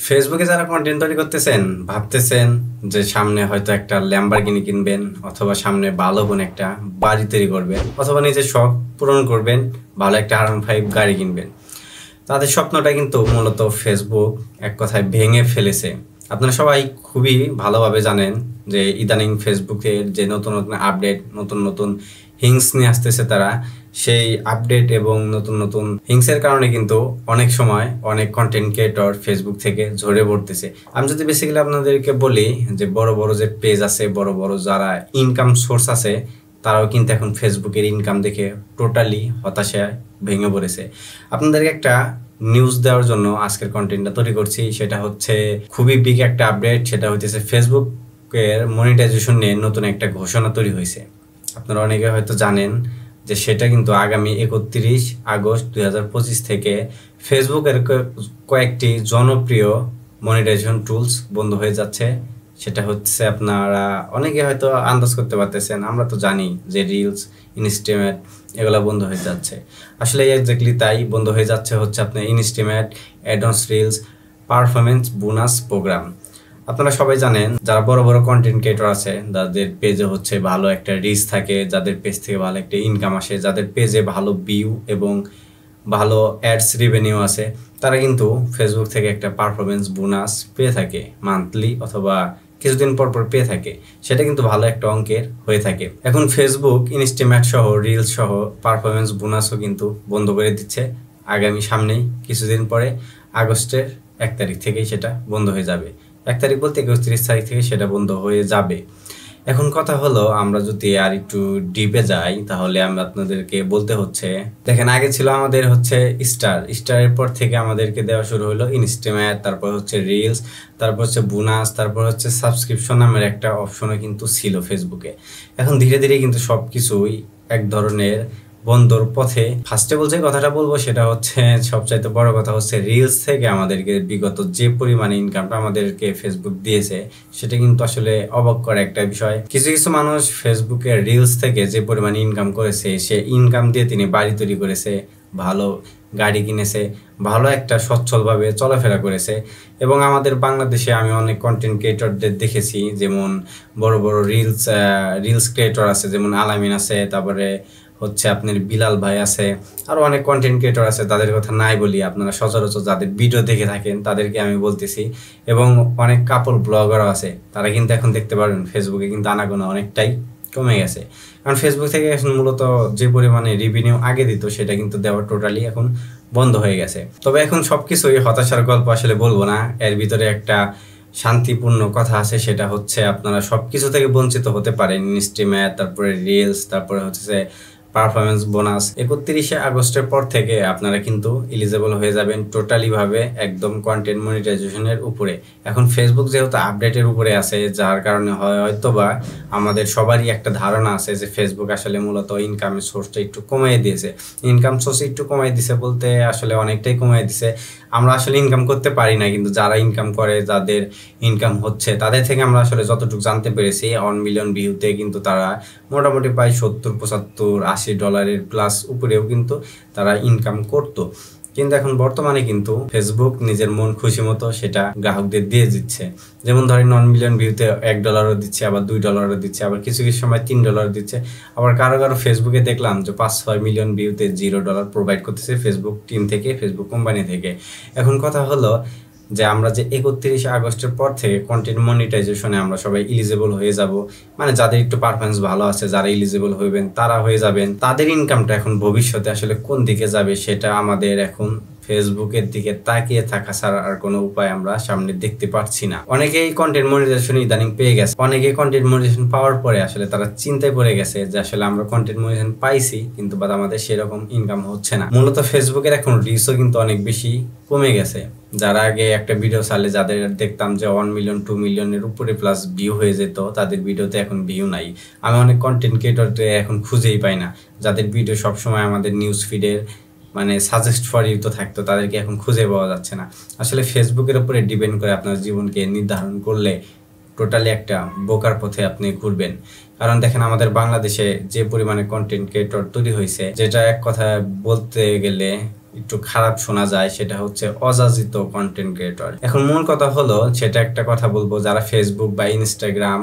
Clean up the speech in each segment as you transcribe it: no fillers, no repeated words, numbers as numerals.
ফেসবুকে যারা কন্টেন্ট তৈরি করতেছেন ভাবতেছেন যে সামনে হয়তো একটা ল্যাম্বরগিনি কিনবেন অথবা সামনে ভালো কোনো একটা বাড়ি তৈরি করবেন অথবা নিজের শখ পূরণ করবেন, ভালো একটা R15 গাড়ি কিনবেন। তাদের স্বপ্নটা কিন্তু মূলত ফেসবুক এক কথায় ভেঙে ফেলেছে। আপনারা সবাই খুবই ভালোভাবে জানেন যে ইদানিং ফেসবুকের যে নতুন নতুন আপডেট, নতুন নতুন হিংস নিয়ে আসতেছে তারা, সেই আপডেট এবং নতুন নতুন হিংসের কারণে কিন্তু অনেক সময় অনেক কন্টেন্ট ক্রিয়েটর ফেসবুক থেকে ঝরে পড়তেছে। আমি যদি বেসিক্যালি আপনাদেরকে বলি যে বড় বড় যে পেজ আছে, বড় বড় যারা ইনকাম সোর্স আছে, তারাও কিন্তু এখন ফেসবুকের ইনকাম দেখে টোটালি হতাশায় ভেঙে পড়েছে। আপনাদেরকে একটা নিউজ দেওয়ার জন্য আজকের কন্টেন্টটা তৈরি করছি। সেটা হচ্ছে খুবই বিগ একটা আপডেট। সেটা হচ্ছে ফেসবুকের মনিটাইজেশন নিয়ে নতুন একটা ঘোষণা তৈরি হয়েছে। আপনারা অনেকে হয়তো জানেন যে সেটা কিন্তু আগামী 31 আগস্ট 2025 থেকে ফেসবুকের কয়েকটি জনপ্রিয় মনিটাইজেশন টুলস বন্ধ হয়ে যাচ্ছে। সেটা হচ্ছে আপনারা অনেকে হয়তো আন্দাজ করতে পারতেছেন, আমরা তো জানি যে রিলস, ইনস্টামেট এগুলো বন্ধ হয়ে যাচ্ছে। আসলে এক্স্যাক্টলি তাই, বন্ধ হয়ে যাচ্ছে হচ্ছে আপনার instalment, advance reels, performance bonus programme. আপনারা সবাই জানেন যারা বড় বড় কন্টেন্ট ক্রিয়েটর আছে, যাদের পেজে হচ্ছে ভালো একটা রিচ থাকে, যাদের পেজ থেকে ভালো একটা ইনকাম আসে, যাদের পেজে ভালো ভিউ এবং ভালো অ্যাডস রেভিনিউ আছে, তারা কিন্তু ফেসবুক থেকে একটা পারফরমেন্স বোনাস পেয়ে থাকে মান্থলি অথবা কিছুদিন পর পর পেয়ে থাকে। সেটা কিন্তু ভালো একটা অঙ্কের হয়ে থাকে। এখন ফেসবুক ইনস্টামেট সহ রিলস সহ পারফরমেন্স বোনাসও কিন্তু বন্ধ করে দিচ্ছে আগামী সামনেই কিছুদিন পরে। আগস্টের 1 তারিখ থেকেই সেটা বন্ধ হয়ে যাবে। 1 তারিখ বলতে 31 তারিখ থেকে সেটা বন্ধ হয়ে যাবে। এখন কথা হলো, আমরা যদি আর একটু ডিপে যাই তাহলে আমরা আপনাদেরকে বলতে হচ্ছে, দেখেন আগে ছিল আমাদের হচ্ছে স্টারের পর থেকে আমাদেরকে দেওয়া শুরু হলো ইনস্টামেট, তারপর হচ্ছে রিলস, তারপর হচ্ছে বোনাস, তারপর হচ্ছে সাবস্ক্রিপশন নামের একটা অপশনও কিন্তু ছিল ফেসবুকে। এখন ধীরে ধীরে কিন্তু সবকিছুই এক ধরনের বন্ধর পথে। ফার্স্টে বলছে কথাটা বলবো সেটা হচ্ছে সবচাইতে বড় কথা হচ্ছে রিলস থেকে আমাদেরকে বিগত যে পরিমাণে ইনকামটা আমাদেরকে ফেসবুক দিয়েছে সেটা কিন্তু আসলে অবাক করা একটা বিষয়। কিছু কিছু মানুষ ফেসবুকের রিলস থেকে যে পরিমাণে ইনকাম করেছে, সে ইনকাম দিয়ে তিনি বাড়ি তৈরি করেছে, ভালো গাড়ি কিনেছে, ভালো একটা সচ্ছলভাবে চলাফেরা করেছে। এবং আমাদের বাংলাদেশে আমি অনেক কন্টেন্ট ক্রিয়েটরদের দেখেছি, যেমন বড় বড় রিলস ক্রিয়েটর আছে, যেমন আলামিন আছে, তারপরে হচ্ছে আপনার বিলাল ভাই আছে, আরো অনেক কন্টেন্ট ক্রিয়েটর আছে, তাদের কথা নাই বলি। আপনারা সচরাচর যাদের ভিডিও দেখে থাকেন তাদেরকে আমি বলতেছি। এবং অনেক কাপল ব্লগারও আছে, তারা কিন্তু এখন দেখতে পারেন ফেসবুকে কিন্তু আনাগোনা অনেকটাই কমে গেছে। কারণ ফেসবুক থেকে এখন মূলত যে পরিমাণে রেভিনিউ আগে দিত সেটা কিন্তু দেওয়া টোটালি এখন বন্ধ হয়ে গেছে। তবে এখন সবকিছুই হতাশার গল্প আসলে বলবো না, এর ভিতরে একটা শান্তিপূর্ণ কথা আছে। সেটা হচ্ছে আপনারা সবকিছু থেকে বঞ্চিত হতে পারেন, ইনস্টামেট, তারপরে রিলস, তারপরে হচ্ছে পারফরমেন্স বোনাস। 31 আগস্টের পর থেকে আপনারা কিন্তু এলিজেবল হয়ে যাবেন টোটালি ভাবে একদম কন্টেন্ট মনিটাইজেশনের উপরে। এখন ফেসবুক যেহেতু আপডেটের উপরে আছে, যার কারণে হয়তোবা আমাদের সবারই একটা ধারণা আছে যে ফেসবুক আসলে মূলত ইনকামের সোর্সটা একটু কমিয়ে দিয়েছে। ইনকাম সোর্স একটু কমিয়ে দিছে বলতে আসলে অনেকটাই কমিয়ে দিছে। আমরা আসলে ইনকাম করতে পারি না, কিন্তু যারা ইনকাম করে, যাদের ইনকাম হচ্ছে, তাদের থেকে আমরা আসলে যতটুকু জানতে পেরেছি 1 মিলিয়ন ভিউতে কিন্তু তারা মোটামুটি প্রায় $70-80 প্লাস উপরেও কিন্তু তারা ইনকাম করতো। কিন্তু এখন বর্তমানে কিন্তু ফেসবুক নিজের মন খুশি মতো সেটা গ্রাহকদের দিয়ে দিচ্ছে। যেমন ধরেন 1 মিলিয়ন ভিউতে $1 দিচ্ছে, আবার $2 দিচ্ছে, আবার কিছু কিছু সময় $3 দিচ্ছে। আবার কারো কারো ফেসবুকে দেখলাম যে 5-6 মিলিয়ন ভিউতে $0 প্রোভাইড করতেছে ফেসবুক টিম থেকে, ফেসবুক কোম্পানি থেকে। এখন কথা হলো যে আমরা যে 31 আগস্টের পর থেকে কন্টেন্ট মনিটাইজেশনে আমরা সবাই এলিজেবল হয়ে যাব, মানে যাদের একটু পারফরমেন্স ভালো আছে, যারা এলিজেবল হইবেন তারা হয়ে যাবেন। তাদের ইনকামটা এখন ভবিষ্যতে আসলে কোন দিকে যাবে সেটা আমাদের এখন ফেসবুকের দিকে তাকিয়ে থাকা ছাড়া আর কোনো উপায় আমরা সামনে দেখতে পাচ্ছি না। অনেকেই কন্টেন্ট মনিটাইজেশন ইদানিং পেয়ে গেছে, অনেকেই কন্টেন্ট মনিটাইজেশন পাওয়ার পরে আসলে তারা চিন্তায় পড়ে গেছে যে আসলে আমরা কন্টেন্ট মনিটাইজেশন পাইছি কিন্তু বাট আমাদের সেরকম ইনকাম হচ্ছে না। মূলত ফেসবুকের এখন রিচও কিন্তু অনেক বেশি কমে গেছে। যারা আগে একটা ভিডিও চালে যাদের দেখতাম যে 1 মিলিয়ন 2 মিলিয়নের উপরে প্লাস ভিউ হয়ে যেত, তাদের ভিডিওতে এখন ভিউ নাই। আমি অনেক কন্টেন্ট ক্রিয়েটরদের এখন খুঁজেই পাই না, যাদের ভিডিও সবসময় আমাদের নিউজ ফিডের মানে সাজেস্ট ফর ইউ তো থাকতো, তাদেরকে এখন খুঁজে পাওয়া যাচ্ছে না। আসলে ফেসবুকের উপরে ডিপেন্ড করে আপনার জীবনকে নির্ধারণ করলে টোটালি একটা বোকার পথে আপনি ঘুরবেন। কারণ দেখেন আমাদের বাংলাদেশে যে পরিমাণে কন্টেন্ট ক্রিয়েটর তৈরি হয়েছে, যেটা এক কথা বলতে গেলে একটু খারাপ শোনা যায়, সেটা হচ্ছে অযাচিত কন্টেন্ট ক্রিয়েটর। এখন মূল কথা হলো, সেটা একটা কথা বলবো, যারা ফেসবুক বা ইনস্টাগ্রাম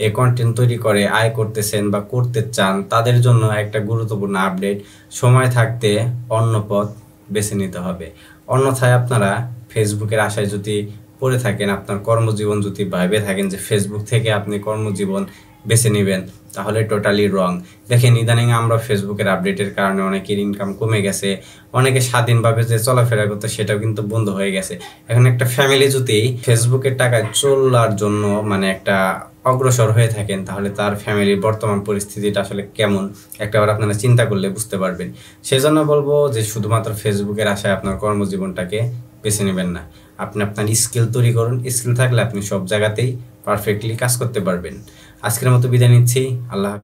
এ কন্টেন্ট তৈরি করে আয় করতেছেন বা করতে চান, তাদের জন্য একটা গুরুত্বপূর্ণ আপডেট, সময় থাকতে অন্য পথ বেছে নিতে হবে। অন্যথায় আপনারা ফেসবুকের আশায় যদি পড়ে থাকেন, আপনার কর্মজীবন যদি ভাবে থাকেন যে ফেসবুক থেকে আপনি কর্মজীবন বেছে নেবেন, তাহলে টোটালি রং। দেখেন, ইদানিং আমরা ফেসবুকের আপডেটের কারণে অনেকের ইনকাম কমে গেছে, অনেকে স্বাধীনভাবে যে চলাফেরা করতে সেটাও কিন্তু বন্ধ হয়ে গেছে। এখন একটা ফ্যামিলি যদি ফেসবুকের টাকায় চলার জন্য মানে একটা অগ্রসর হয়ে থাকেন, তাহলে তার ফ্যামিলির বর্তমান পরিস্থিতিটা আসলে কেমন একটাবার আপনারা চিন্তা করলে বুঝতে পারবেন। সেজন্য বলবো যে শুধুমাত্র ফেসবুকের আশায় আপনার কর্মজীবনটাকে বেছে নেবেন না। আপনি আপনার স্কিল তৈরি করুন, স্কিল থাকলে আপনি সব জায়গাতেই পারফেক্টলি কাজ করতে পারবেন। আজকের মতো বিদায় নিচ্ছি, আল্লাহ।